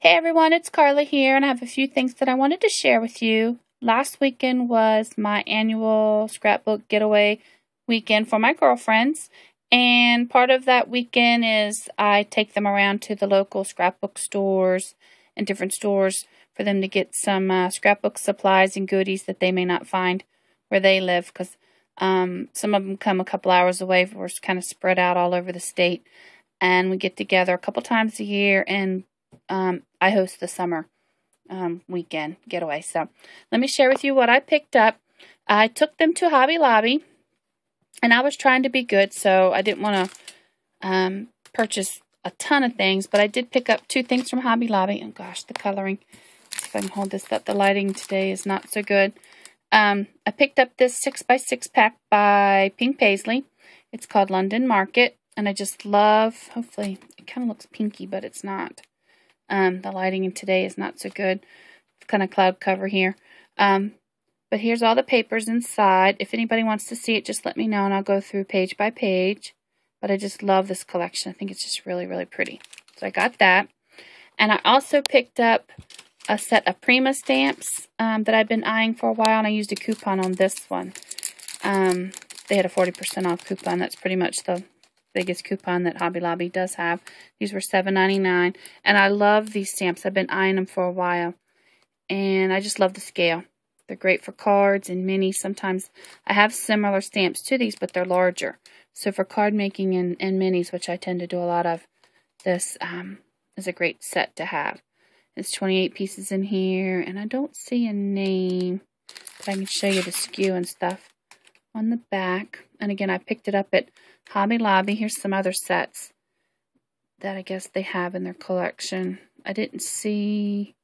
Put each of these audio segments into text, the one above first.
Hey everyone, it's Carla here, and I have a few things that I wanted to share with you. Last weekend was my annual scrapbook getaway weekend for my girlfriends, and part of that weekend is I take them around to the local scrapbook stores and different stores for them to get some scrapbook supplies and goodies that they may not find where they live, because some of them come a couple hours away. We're kind of spread out all over the state, and we get together a couple times a year, and I host the summer weekend getaway. So let me share with you what I picked up. I took them to Hobby Lobby, and I was trying to be good, so I didn't want to purchase a ton of things, but I did pick up 2 things from Hobby Lobby. Oh gosh, the coloring. Let's see if I can hold this up. The lighting today is not so good. I picked up this 6x6 pack by Pink Paisley. It's called London Market, and I just love, hopefully, it kind of looks pinky, but it's not. The lighting in today is not so good. It's kind of cloud cover here. But here's all the papers inside. If anybody wants to see it, just let me know, and I'll go through page by page. But I just love this collection. I think it's just really, really pretty. So I got that. And I also picked up a set of Prima stamps that I've been eyeing for a while, and I used a coupon on this one. They had a 40% off coupon. That's pretty much the biggest coupon that Hobby Lobby does have. These were $7.99, and I love these stamps. I've been eyeing them for a while, and I just love the scale. They're great for cards and minis. Sometimes I have similar stamps to these, but they're larger. So for card making and minis, which I tend to do a lot of, this is a great set to have. It's 28 pieces in here, and I don't see a name, but I can show you the SKU and stuff on the back. And again, I picked it up at Hobby Lobby. Here's some other sets that I guess they have in their collection. I didn't see,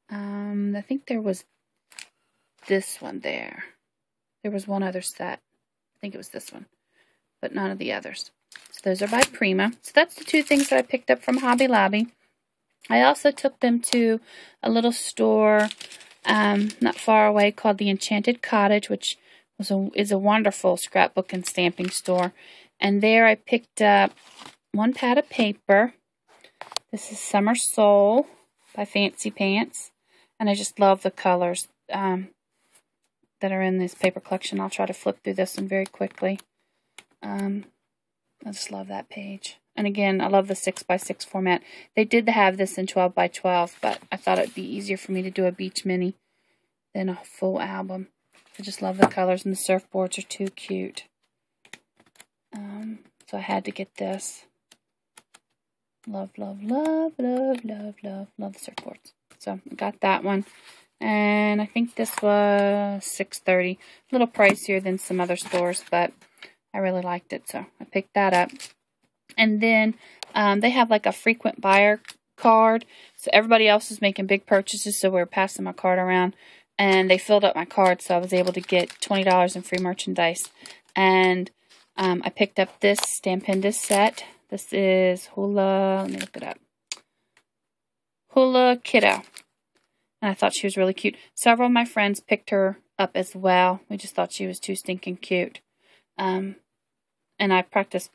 I think there was this one there. There was one other set. I think it was this one, but none of the others. So those are by Prima. So that's the 2 things that I picked up from Hobby Lobby. I also took them to a little store not far away called the Enchanted Cottage, which is a wonderful scrapbook and stamping store. And there I picked up 1 pad of paper. This is Summer Soul by Fancy Pants. And I just love the colors that are in this paper collection. I'll try to flip through this one very quickly. I just love that page. And again, I love the 6x6 format. They did have this in 12x12, but I thought it would be easier for me to do a beach mini than a full album. I just love the colors, and the surfboards are too cute. So I had to get this. Love, love, love, love, love, love, love the surfboards. So I got that one. And I think this was $6.30. A little pricier than some other stores, but I really liked it, so I picked that up. And then they have like a frequent buyer card. So everybody else is making big purchases, so we're passing my card around. And they filled up my card, so I was able to get $20 in free merchandise. And I picked up this Stampendous set. This is Hula, let me look it up. Hula Kiddo. And I thought she was really cute. Several of my friends picked her up as well. We just thought she was too stinking cute. And I practiced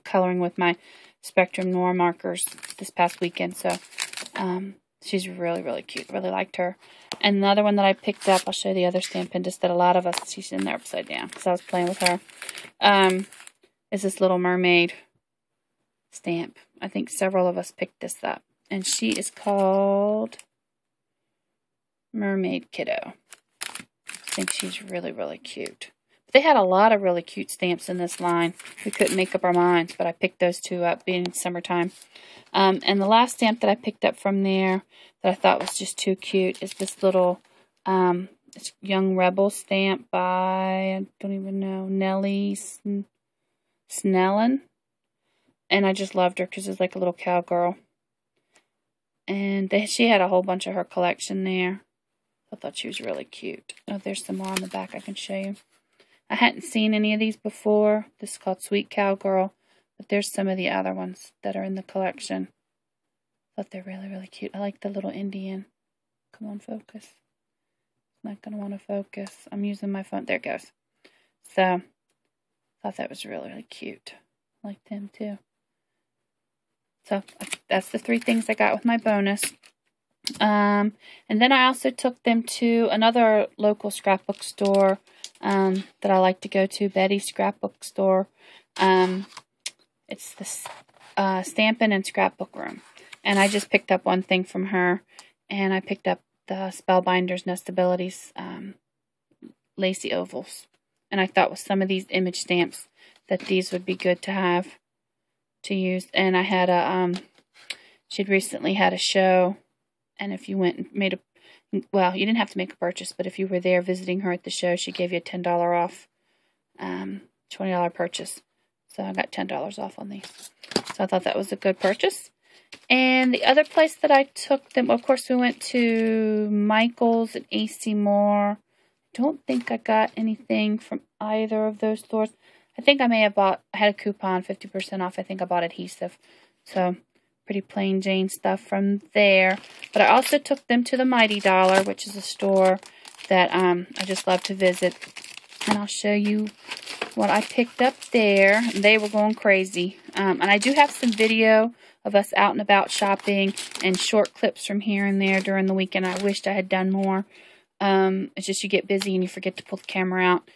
coloring with my Spectrum Noir markers this past weekend, so she's really, really cute. Really liked her. And another one that I picked up, I'll show you the other Stampendous that a lot of us, she's in there upside down because I was playing with her, is this Little Mermaid stamp. I think several of us picked this up. And she is called Mermaid Kiddo. I think she's really, really cute. They had a lot of really cute stamps in this line. We couldn't make up our minds, but I picked those 2 up, being summertime. And the last stamp that I picked up from there that I thought was just too cute is this little Young Rebel stamp by, I don't even know, Nellie Snellen. And I just loved her because it's like a little cowgirl. And she had a whole bunch of her collection there. I thought she was really cute. Oh, there's some more on the back I can show you. I hadn't seen any of these before. This is called Sweet Cowgirl. But there's some of the other ones that are in the collection. I thought they're really, really cute. I like the little Indian. Come on, focus. It's not going to want to focus. I'm using my phone. There it goes. So, I thought that was really, really cute. I like them too. So, I that's the 3 things I got with my bonus. And then I also took them to another local scrapbook store that I like to go to, Betty's Scrapbook Store. It's the Stampin' and Scrapbook Room. And I just picked up one thing from her, and I picked up the Spellbinders Nestabilities Lacy Ovals. And I thought with some of these image stamps that these would be good to have to use. And I had she'd recently had a show, and if you went and made well, you didn't have to make a purchase, but if you were there visiting her at the show, she gave you a $10 off, $20 purchase. So I got $10 off on these. So I thought that was a good purchase. And the other place that I took them, of course, we went to Michael's and AC Moore. Don't think I got anything from either of those stores. I think I may have I had a coupon, 50% off. I think I bought adhesive. So pretty plain Jane stuff from there. But I also took them to the Mighty Dollar, which is a store that I just love to visit. And I'll show you what I picked up there. They were going crazy. And I do have some video of us out and about shopping and short clips from here and there during the weekend. I wished I had done more. It's just you get busy and you forget to pull the camera out.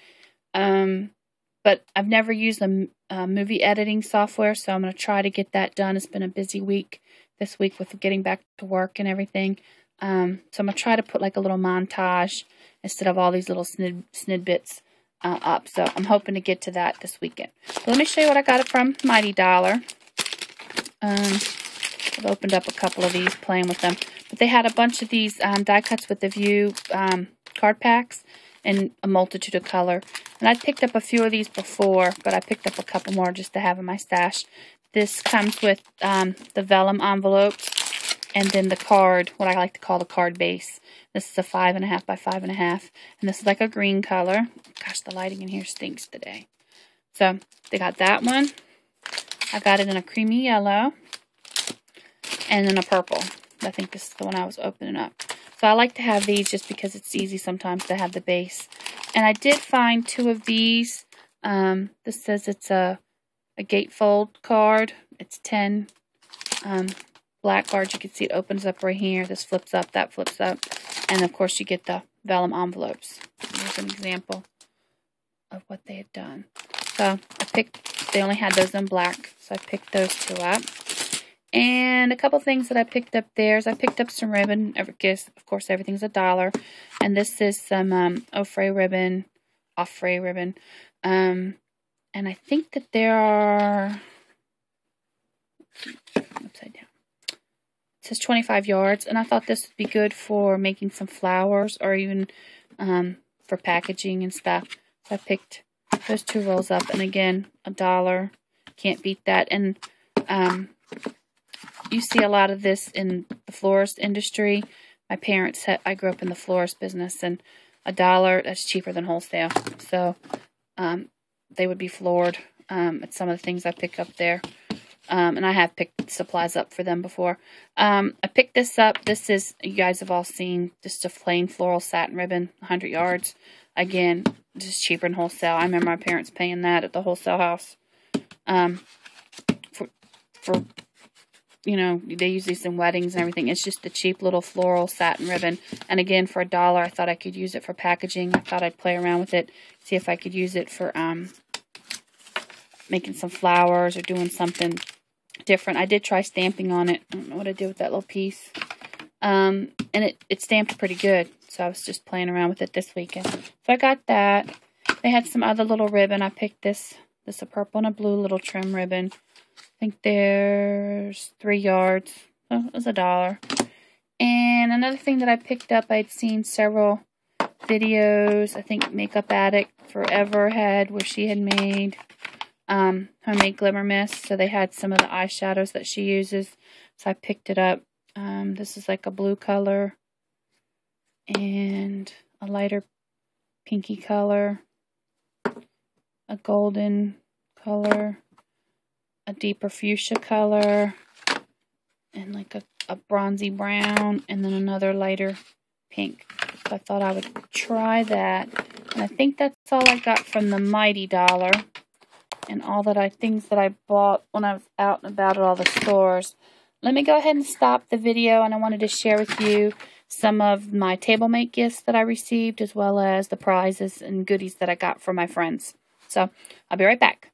But I've never used a movie editing software, so I'm going to try to get that done. It's been a busy week this week with getting back to work and everything. So I'm going to try to put like a little montage instead of all these little snidbits up. So I'm hoping to get to that this weekend. So let me show you what I got from Mighty Dollar. I've opened up a couple of these playing with them. But they had a bunch of these die cuts with the View card packs in a multitude of color. And I picked up a few of these before, but I picked up a couple more just to have in my stash. This comes with the vellum envelopes and then the card, what I like to call the card base. This is a 5.5 by 5.5. And this is like a green color. Gosh, the lighting in here stinks today. So they got that one. I got it in a creamy yellow and then a purple. I think this is the one I was opening up. So I like to have these just because it's easy sometimes to have the base. And I did find 2 of these. This says it's a gatefold card. It's 10 black cards. You can see it opens up right here. This flips up, that flips up. And of course you get the vellum envelopes. Here's an example of what they had done. So I picked, they only had those in black. So I picked those 2 up. And a couple things that I picked up there is I picked up some ribbon. Of course, everything's $1. And this is some Offray ribbon. And I think that there are, upside down. It says 25 yards. And I thought this would be good for making some flowers or even for packaging and stuff. So I picked those 2 rolls up. And again, $1. Can't beat that. And you see a lot of this in the florist industry. My parents I grew up in the florist business, and $1, that's cheaper than wholesale. So they would be floored at some of the things I pick up there. And I have picked supplies up for them before. I picked this up. This is, you guys have all seen, just a plain floral satin ribbon, 100 yards. Again, just cheaper than wholesale. I remember my parents paying that at the wholesale house. For you know, they use these in weddings and everything. It's just a cheap little floral satin ribbon. And again, for $1, I thought I could use it for packaging. I thought I'd play around with it, see if I could use it for making some flowers or doing something different. I did try stamping on it. I don't know what I did with that little piece. And it stamped pretty good. So I was just playing around with it this weekend. So I got that. They had some other little ribbon. I picked this a purple and a blue little trim ribbon. I think there's 3 yards. So it was $1. And another thing that I picked up, I'd seen several videos. I think Makeup Addict Forever had, where she had made homemade glimmer mist. So they had some of the eyeshadows that she uses. So I picked it up. This is like a blue color and a lighter pinky color, a golden color, a deeper fuchsia color, and like a bronzy brown, and then another lighter pink. So I thought I would try that. And I think that's all I got from the Mighty Dollar. And all that things that I bought when I was out and about at all the stores. let me go ahead and stop the video, and I wanted to share with you some of my table mate gifts that I received, as well as the prizes and goodies that I got from my friends. So I'll be right back.